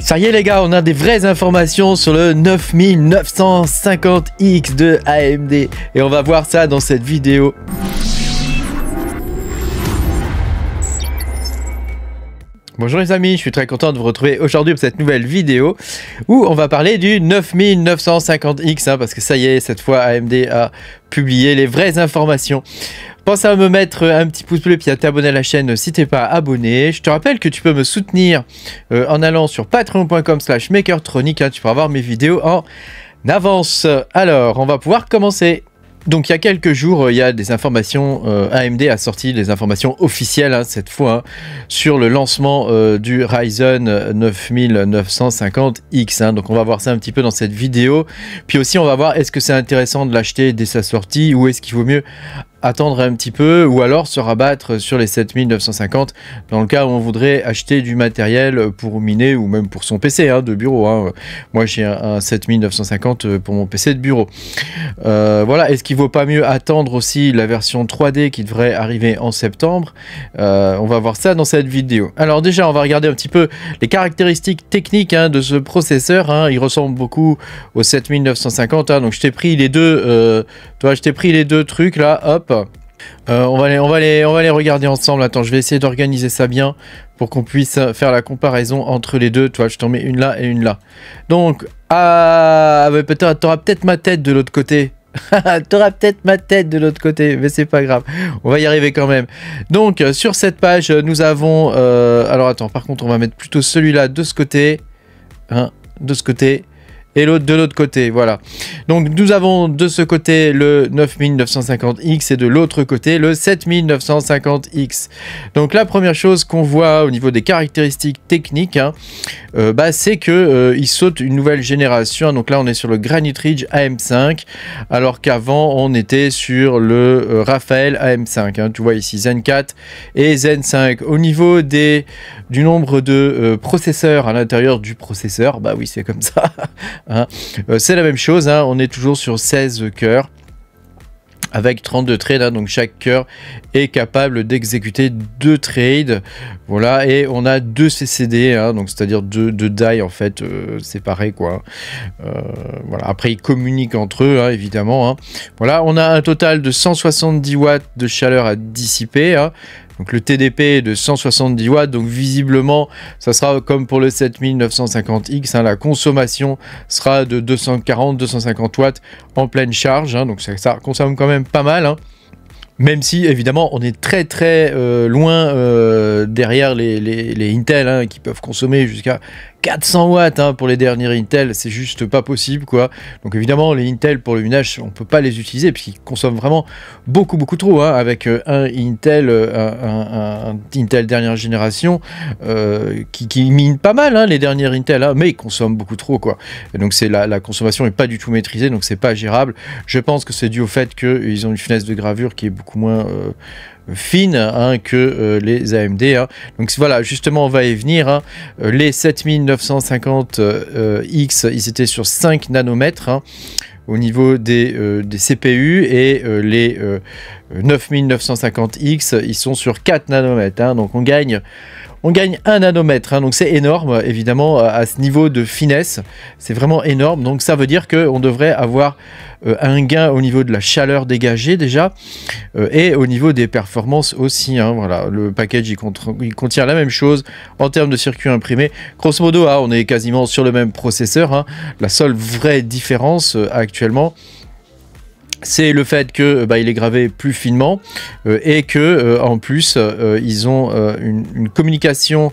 Ça y est les gars, on a des vraies informations sur le 9950X de AMD et on va voir ça dans cette vidéo. Bonjour les amis, je suis très content de vous retrouver aujourd'hui pour cette nouvelle vidéo où on va parler du 9950X parce que ça y est, cette fois AMD a publié les vraies informations. Pense à me mettre un petit pouce bleu et à t'abonner à la chaîne si t'es pas abonné. Je te rappelle que tu peux me soutenir en allant sur patreon.com/makertronic, tu pourras voir mes vidéos en avance. Alors, on va pouvoir commencer. Donc il y a quelques jours, il y a des informations, AMD a sorti des informations officielles cette fois sur le lancement du Ryzen 9950X. Donc on va voir ça un petit peu dans cette vidéo. Puis aussi on va voir est-ce que c'est intéressant de l'acheter dès sa sortie ou est-ce qu'il vaut mieux attendre un petit peu ou alors se rabattre sur les 7950 dans le cas où on voudrait acheter du matériel pour miner ou même pour son PC de bureau. Moi j'ai un 7950 pour mon PC de bureau. Voilà, est-ce qu'il vaut pas mieux attendre aussi la version 3D qui devrait arriver en septembre? On va voir ça dans cette vidéo. Alors déjà on va regarder un petit peu les caractéristiques techniques de ce processeur. Il ressemble beaucoup au 7950. Donc je t'ai pris les deux trucs là, hop. On va les regarder ensemble. Attends, je vais essayer d'organiser ça bien pour qu'on puisse faire la comparaison entre les deux. Toi, je t'en mets une là et une là. Donc, t'auras peut-être ma tête de l'autre côté. T'auras peut-être ma tête de l'autre côté, mais c'est pas grave. On va y arriver quand même. Donc, sur cette page, nous avons... alors, attends, par contre, on va mettre plutôt celui-là de ce côté. De ce côté. Et l'autre de l'autre côté, voilà. Donc nous avons de ce côté le 9950X et de l'autre côté le 7950X. Donc la première chose qu'on voit au niveau des caractéristiques techniques, c'est que il saute une nouvelle génération. Donc là on est sur le Granite Ridge AM5, alors qu'avant on était sur le Raphael AM5. Tu vois ici Zen 4 et Zen 5. Au niveau du nombre de processeurs à l'intérieur du processeur, bah oui c'est comme ça. C'est la même chose, on est toujours sur 16 cœurs avec 32 trades, donc chaque cœur est capable d'exécuter 2 trades, voilà, et on a 2 CCD, donc c'est-à-dire 2 die en fait séparés quoi. Voilà, après ils communiquent entre eux évidemment. Voilà, on a un total de 170 watts de chaleur à dissiper. Donc le TDP est de 170 watts, donc visiblement ça sera comme pour le 7950X, la consommation sera de 240-250 watts en pleine charge, donc ça consomme quand même pas mal. Même si évidemment on est très loin derrière les Intel qui peuvent consommer jusqu'à 400 watts pour les derniers Intel, c'est juste pas possible quoi. Donc évidemment les Intel pour le minage on peut pas les utiliser puisqu'ils consomment vraiment beaucoup trop avec un Intel dernière génération qui mine pas mal les derniers Intel mais ils consomment beaucoup trop quoi. Et donc c'est la consommation est pas du tout maîtrisée, donc c'est pas gérable. Je pense que c'est dû au fait qu'ils ont une finesse de gravure qui est beaucoup moins fine que les AMD. Donc voilà, justement on va y venir. Les 7950X ils étaient sur 5 nanomètres au niveau des CPU et les 9950X ils sont sur 4 nanomètres. Donc on gagne 1 nanomètre, donc c'est énorme évidemment à ce niveau de finesse, c'est vraiment énorme. Donc ça veut dire qu'on devrait avoir un gain au niveau de la chaleur dégagée déjà et au niveau des performances aussi. Voilà, le package il contient la même chose en termes de circuits imprimés. Grosso modo, on est quasiment sur le même processeur. La seule vraie différence actuellement, c'est le fait que il est gravé plus finement et que en plus ils ont une communication,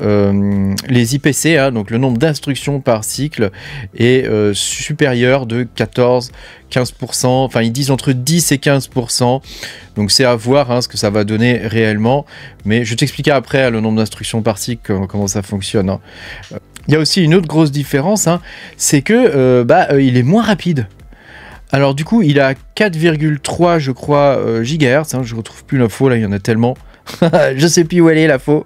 les IPC, donc le nombre d'instructions par cycle est supérieur de 14-15%, enfin ils disent entre 10 et 15%, donc c'est à voir ce que ça va donner réellement, mais je t'expliquerai après le nombre d'instructions par cycle, comment ça fonctionne. Il y a aussi une autre grosse différence, c'est que il est moins rapide. Alors du coup, il a 4,3 je crois GHz, je retrouve plus l'info là, il y en a tellement. Je sais plus où elle est l'info.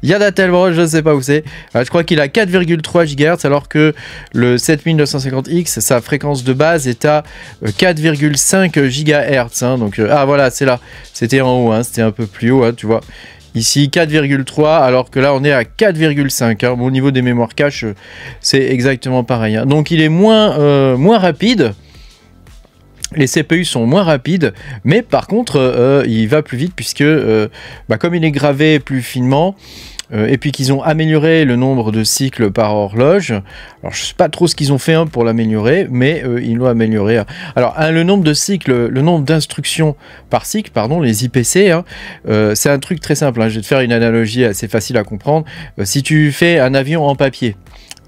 Il y en a tellement, je ne sais pas où c'est. Je crois qu'il a 4,3 GHz alors que le 7950X, sa fréquence de base est à 4,5 GHz. Donc voilà, c'est là. C'était en haut, c'était un peu plus haut, tu vois. Ici 4,3 alors que là on est à 4,5. Hein. Bon, au niveau des mémoires cache, c'est exactement pareil. Hein. Donc il est moins rapide. Les CPU sont moins rapides, mais par contre, il va plus vite puisque, comme il est gravé plus finement, et puis qu'ils ont amélioré le nombre de cycles par horloge. Alors je sais pas trop ce qu'ils ont fait hein, pour l'améliorer, mais ils l'ont amélioré. Hein. Alors le nombre de cycles, le nombre d'instructions par cycle, pardon, les IPC, hein, c'est un truc très simple. Hein. Je vais te faire une analogie assez facile à comprendre. Si tu fais un avion en papier,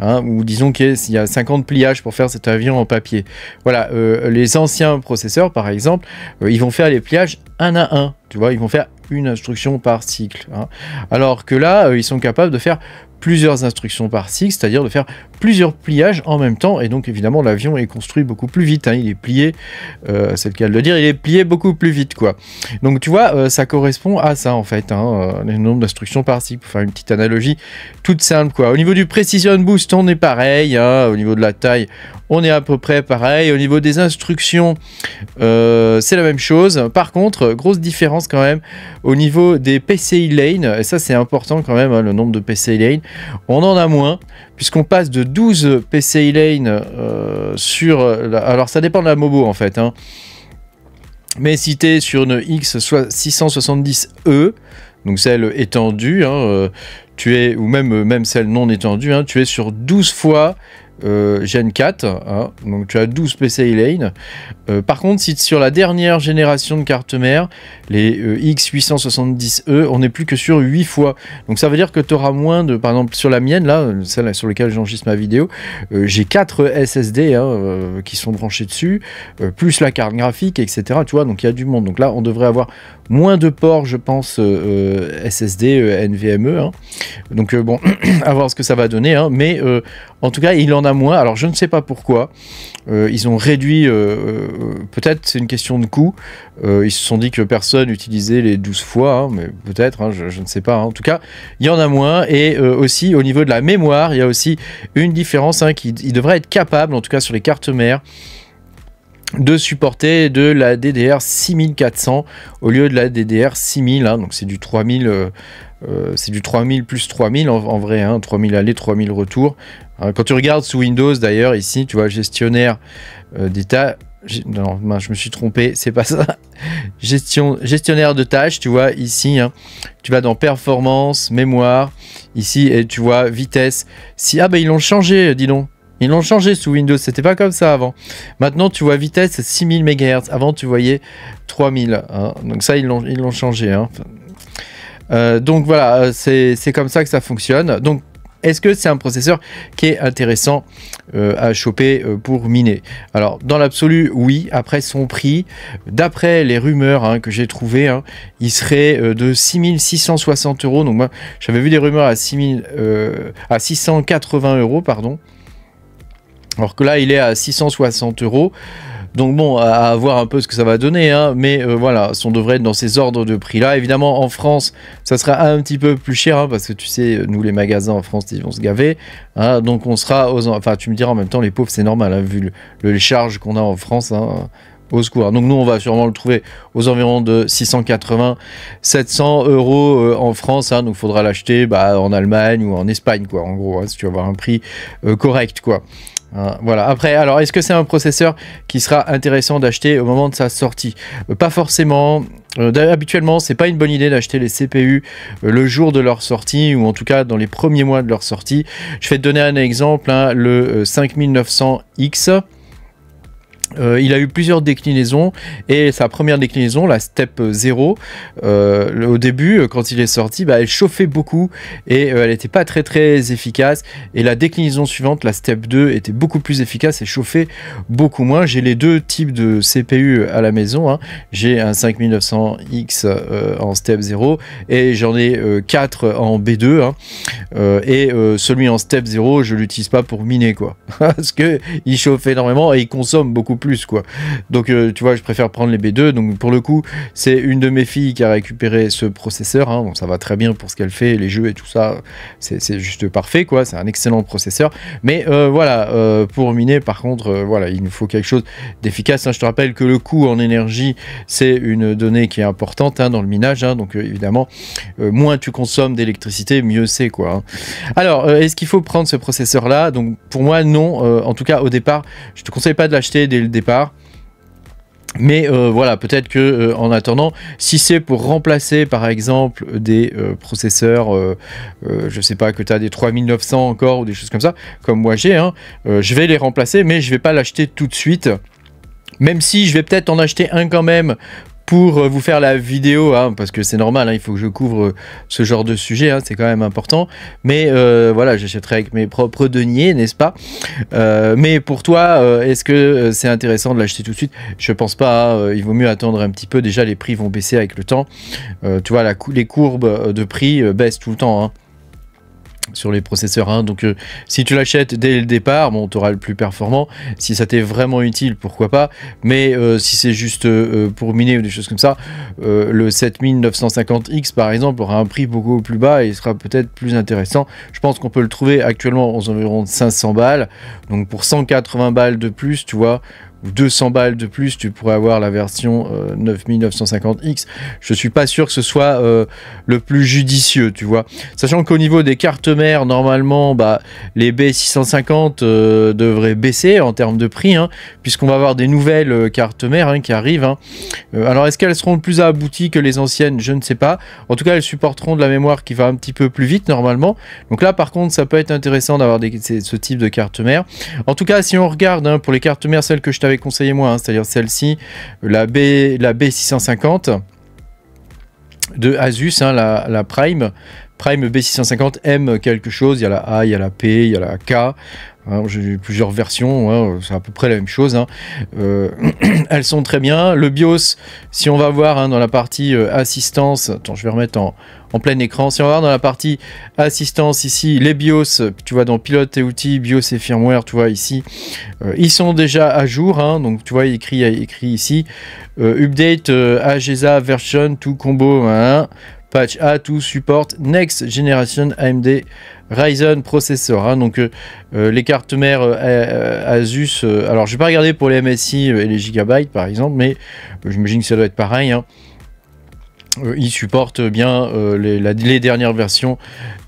hein, ou disons qu'il y a 50 pliages pour faire cet avion en papier. Voilà, les anciens processeurs, par exemple, ils vont faire les pliages un à un. Tu vois, ils vont faire une instruction par cycle. Hein. Alors que là, ils sont capables de faire plusieurs instructions par cycle, c'est-à-dire de faire plusieurs pliages en même temps, et donc évidemment l'avion est construit beaucoup plus vite, hein. Il est plié, c'est le cas de le dire, il est plié beaucoup plus vite, quoi. Donc tu vois, ça correspond à ça en fait, hein, le nombre d'instructions par cycle, pour faire une petite analogie toute simple, quoi. Au niveau du Precision Boost, on est pareil, hein, au niveau de la taille, on est à peu près pareil, au niveau des instructions, c'est la même chose. Par contre, grosse différence quand même, au niveau des PCI Lane, et ça c'est important quand même, hein, le nombre de PCI Lane, on en a moins, puisqu'on passe de 12 PCI Lane sur... alors ça dépend de la Mobo en fait, hein. Mais si tu es sur une X670E, donc celle étendue, hein, tu es, ou même celle non étendue, hein, tu es sur 12 fois Gen 4, hein, donc tu as 12 PCI Lane. Par contre, si sur la dernière génération de cartes mères, les X870E, on n'est plus que sur 8 fois. Donc ça veut dire que tu auras moins de... Par exemple, sur la mienne, là, celle sur laquelle j'enregistre ma vidéo, j'ai 4 SSD hein, qui sont branchés dessus, plus la carte graphique, etc. Tu vois, donc il y a du monde. Donc là, on devrait avoir moins de ports, je pense, SSD, NVMe. Hein. Donc bon, à voir ce que ça va donner. Hein. Mais en tout cas, il en a moins. Alors je ne sais pas pourquoi. Ils ont réduit, peut-être c'est une question de coût. Ils se sont dit que personne utilisait les 12 fois, hein, mais peut-être, hein, je ne sais pas. Hein. En tout cas, il y en a moins. Et aussi, au niveau de la mémoire, il y a aussi une différence hein, qui devrait être capable, en tout cas sur les cartes mères, de supporter de la DDR 6400 au lieu de la DDR 6000. Hein, donc c'est du 3000... c'est du 3000 plus 3000 en vrai, hein, 3000 aller, 3000 retour. Quand tu regardes sous Windows d'ailleurs, ici, tu vois, gestionnaire d'état. Non, je me suis trompé, c'est pas ça. Gestionnaire de tâches, tu vois, ici, hein, tu vas dans performance, mémoire, ici, et tu vois, vitesse. Ah ben ils l'ont changé, dis donc. Ils l'ont changé sous Windows, c'était pas comme ça avant. Maintenant, tu vois vitesse 6000 MHz. Avant, tu voyais 3000. Hein. Donc ça, ils l'ont changé. Hein. Donc voilà, c'est comme ça que ça fonctionne. Donc, est-ce que c'est un processeur qui est intéressant à choper pour miner? Alors, dans l'absolu, oui. Après son prix, d'après les rumeurs hein, que j'ai trouvées, hein, il serait de 6660 €. Donc moi, j'avais vu des rumeurs à 680 €, pardon. Alors que là, il est à 660 €. Donc bon, à voir un peu ce que ça va donner, hein, mais voilà, on devrait être dans ces ordres de prix-là. Évidemment, en France, ça sera un petit peu plus cher, hein, parce que tu sais, nous, les magasins en France, ils vont se gaver. Hein, donc on sera aux... Enfin, tu me diras en même temps, les pauvres, c'est normal, hein, vu les charges qu'on a en France, hein, au secours. Donc nous, on va sûrement le trouver aux environs de 680, 700 € en France. Hein, donc il faudra l'acheter en Allemagne ou en Espagne, quoi, en gros, hein, si tu veux avoir un prix correct, quoi. Voilà. Après, alors, est-ce que c'est un processeur qui sera intéressant d'acheter au moment de sa sortie? Pas forcément. Habituellement, c'est pas une bonne idée d'acheter les CPU le jour de leur sortie, ou en tout cas dans les premiers mois de leur sortie. Je vais te donner un exemple, hein, le 5900X. Il a eu plusieurs déclinaisons et sa première déclinaison, la Step 0, au début, quand il est sorti, elle chauffait beaucoup et elle n'était pas très efficace. Et la déclinaison suivante, la Step 2, était beaucoup plus efficace et chauffait beaucoup moins. J'ai les deux types de CPU à la maison. Hein. J'ai un 5900X en Step 0 et j'en ai 4 en B2. Hein. Et celui en Step 0, je l'utilise pas pour miner, quoi. Parce qu'il chauffe énormément et il consomme beaucoup plus, quoi. Donc, tu vois, je préfère prendre les B2. Donc, pour le coup, c'est une de mes filles qui a récupéré ce processeur. Hein. Bon, ça va très bien pour ce qu'elle fait, les jeux et tout ça. C'est juste parfait, quoi. C'est un excellent processeur. Mais voilà, pour miner, par contre, voilà, il nous faut quelque chose d'efficace. Hein. Je te rappelle que le coût en énergie, c'est une donnée qui est importante hein, dans le minage. Hein. Donc, évidemment, moins tu consommes d'électricité, mieux c'est, quoi. Hein. Alors, est-ce qu'il faut prendre ce processeur-là? Donc, pour moi, non. En tout cas, au départ, je te conseille pas de l'acheter dès le départ. Mais voilà, peut-être que en attendant, si c'est pour remplacer par exemple des processeurs, je sais pas, que tu as des 3900 encore ou des choses comme ça, comme moi j'ai, hein, je vais les remplacer, mais je vais pas l'acheter tout de suite. Même si je vais peut-être en acheter un quand même pour vous faire la vidéo, hein, parce que c'est normal, hein, il faut que je couvre ce genre de sujet, hein, c'est quand même important. Mais voilà, j'achèterai avec mes propres deniers, n'est-ce pas? Mais pour toi, est-ce que c'est intéressant de l'acheter tout de suite? Je pense pas, hein, il vaut mieux attendre un petit peu. Déjà, les prix vont baisser avec le temps. Tu vois, les courbes de prix baissent tout le temps. Hein. Sur les processeurs, hein. Donc si tu l'achètes dès le départ, bon, tu auras le plus performant. Si ça t'est vraiment utile, pourquoi pas. Mais si c'est juste pour miner ou des choses comme ça, le 7950X par exemple aura un prix beaucoup plus bas et sera peut-être plus intéressant. Je pense qu'on peut le trouver actuellement aux environs de 500 balles. Donc pour 180 balles de plus, tu vois, ou 200 balles de plus, tu pourrais avoir la version 9950X. Je suis pas sûr que ce soit le plus judicieux, tu vois. Sachant qu'au niveau des cartes mères, normalement, bah, les B650 devraient baisser en termes de prix, hein, puisqu'on va avoir des nouvelles cartes mères hein, qui arrivent. Hein. Alors, est-ce qu'elles seront plus abouties que les anciennes? Je ne sais pas. En tout cas, elles supporteront de la mémoire qui va un petit peu plus vite, normalement. Donc là, par contre, ça peut être intéressant d'avoir ce type de carte mère. En tout cas, si on regarde hein, pour les cartes mères, celles que je t'avais conseillé moi, hein, c'est-à-dire celle-ci, la B650 de Asus, hein, la Prime B650 M quelque chose, il y a la A, il y a la P, il y a la K. Hein, j'ai eu plusieurs versions, hein, c'est à peu près la même chose. Hein. Elles sont très bien. Le BIOS, si on va voir hein, dans la partie assistance, attends, je vais remettre en plein écran. Si on va voir dans la partie assistance ici, les BIOS, tu vois dans pilote et outils, BIOS et firmware, tu vois ici, ils sont déjà à jour. Hein, donc tu vois, il écrit ici, update AGESA version to combo. Hein, patch A to support next generation AMD Ryzen processor. Hein, donc les cartes mères Asus, alors je vais pas regarder pour les MSI et les gigabytes par exemple, mais j'imagine que ça doit être pareil. Hein. Ils supportent bien les dernières versions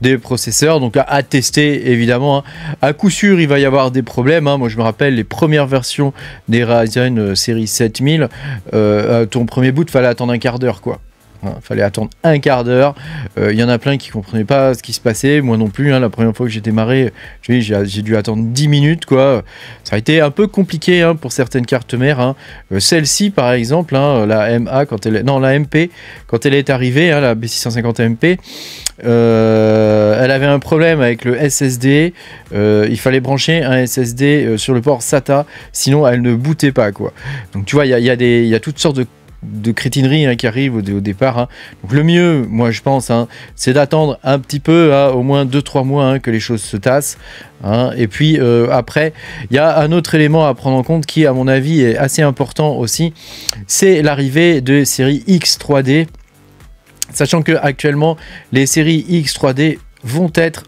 des processeurs, donc à tester évidemment. Hein. À coup sûr, il va y avoir des problèmes. Hein. Moi, je me rappelle les premières versions des Ryzen série 7000. Ton premier boot, fallait attendre un quart d'heure, quoi. Il fallait attendre un quart d'heure. Il y en a plein qui ne comprenaient pas ce qui se passait. Moi non plus. Hein, la première fois que j'ai démarré, j'ai dû attendre 10 minutes. Quoi. Ça a été un peu compliqué hein, pour certaines cartes mères. Hein. Celle-ci, par exemple, hein, la MA, la MP, quand elle est arrivée, hein, la B650 MP, elle avait un problème avec le SSD. Il fallait brancher un SSD sur le port SATA. Sinon, elle ne bootait pas. Quoi. Donc, tu vois, il y a toutes sortes de crétinerie hein, qui arrive au départ. Hein. Donc le mieux, moi je pense, hein, c'est d'attendre un petit peu, hein, au moins 2-3 mois hein, que les choses se tassent. Hein. Et puis après, il y a un autre élément à prendre en compte qui, à mon avis, est assez important aussi. C'est l'arrivée de séries X3D. Sachant que actuellement, les séries X3D vont être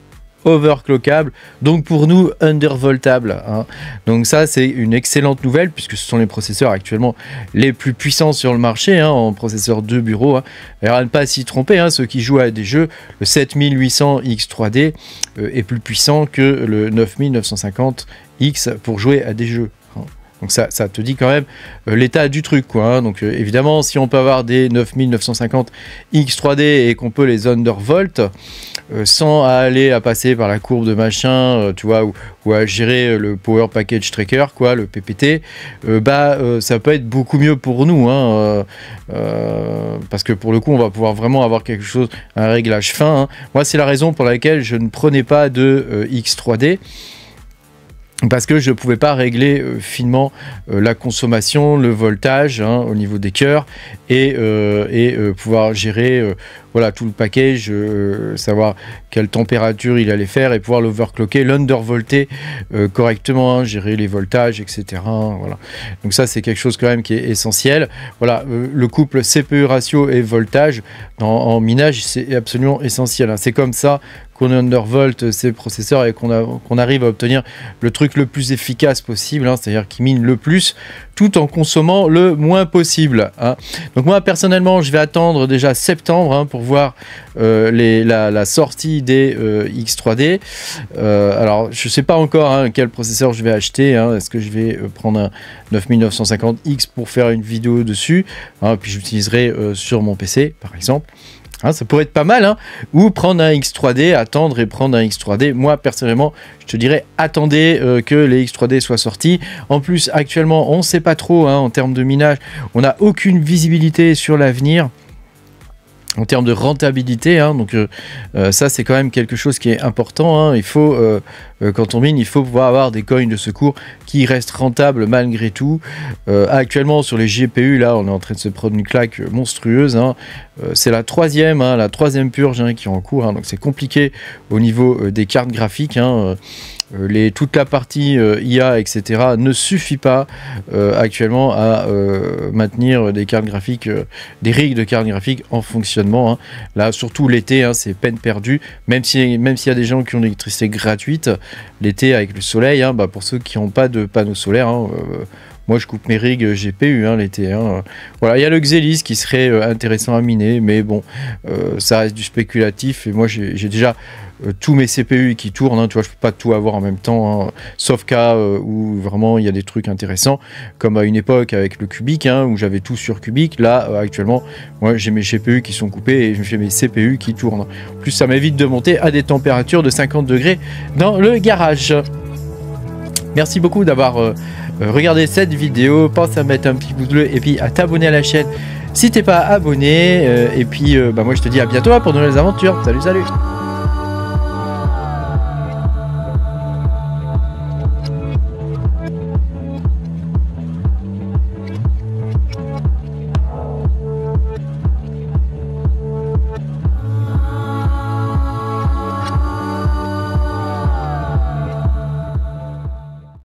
overclockable, donc pour nous undervoltable. Hein. Donc ça c'est une excellente nouvelle puisque ce sont les processeurs actuellement les plus puissants sur le marché hein, en processeur de bureau. Hein. Et à ne pas s'y tromper, hein, ceux qui jouent à des jeux, le 7800 X3D est plus puissant que le 9950X pour jouer à des jeux. Hein. Donc ça te dit quand même l'état du truc, quoi. Hein. Donc évidemment, si on peut avoir des 9950 X3D et qu'on peut les undervolt sans aller à passer par la courbe de machin, tu vois, ou à gérer le Power Package Tracker, quoi, le PPT, ça peut être beaucoup mieux pour nous, hein, parce que pour le coup, on va pouvoir vraiment avoir quelque chose, un réglage fin. Hein. Moi, c'est la raison pour laquelle je ne prenais pas de X3D. Parce que je ne pouvais pas régler finement la consommation, le voltage hein, au niveau des cœurs et pouvoir gérer voilà, tout le package, savoir quelle température il allait faire et pouvoir l'overclocker, l'undervolter correctement, hein, gérer les voltages, etc. Voilà. Donc ça, c'est quelque chose quand même qui est essentiel. Voilà, le couple CPU ratio et voltage en minage, c'est absolument essentiel, hein. C'est comme ça qu'on undervolt ces processeurs et qu'on arrive à obtenir le truc le plus efficace possible, hein, c'est-à-dire qui mine le plus tout en consommant le moins possible, hein. Donc moi personnellement je vais attendre déjà septembre, hein, pour voir la sortie des X3D. Alors je sais pas encore, hein, quel processeur je vais acheter, hein. Est-ce que je vais prendre un 9950X pour faire une vidéo dessus, hein, puis j'utiliserai sur mon PC par exemple. Hein, ça pourrait être pas mal, hein. Ou prendre un X3D, attendre et prendre un X3D. Moi, personnellement, je te dirais, attendez que les X3D soient sortis. En plus, actuellement, on ne sait pas trop, hein, en termes de minage. On n'a aucune visibilité sur l'avenir en termes de rentabilité, hein. Donc ça c'est quand même quelque chose qui est important, hein. Il faut, quand on mine, il faut pouvoir avoir des coins de secours qui restent rentables malgré tout. Actuellement sur les GPU, là on est en train de se prendre une claque monstrueuse, hein. C'est la troisième purge, hein, qui est en cours, hein. Donc c'est compliqué au niveau des cartes graphiques, hein. Toute la partie IA, etc. ne suffit pas actuellement à maintenir des cartes graphiques, des rigs de cartes graphiques en fonctionnement, hein. Là, surtout l'été, hein, c'est peine perdue. Même s'il y a des gens qui ont de l'électricité gratuite, l'été avec le soleil, hein, bah, pour ceux qui n'ont pas de panneaux solaires, hein, moi je coupe mes rigs GPU, hein, l'été, hein. Voilà, il y a le Xelis qui serait intéressant à miner, mais bon, ça reste du spéculatif. Et moi j'ai déjà tous mes CPU qui tournent, hein, tu vois, je peux pas tout avoir en même temps, hein, sauf cas où vraiment il y a des trucs intéressants, comme à une époque avec le Cubic, hein, où j'avais tout sur Cubic. Là actuellement, moi j'ai mes GPU qui sont coupés et j'ai mes CPU qui tournent. En plus, ça m'évite de monter à des températures de 50 degrés dans le garage. Merci beaucoup d'avoir regardé cette vidéo. Pense à mettre un petit pouce bleu et puis à t'abonner à la chaîne si t'es pas abonné. Et puis moi je te dis à bientôt pour de nouvelles aventures. Salut, salut.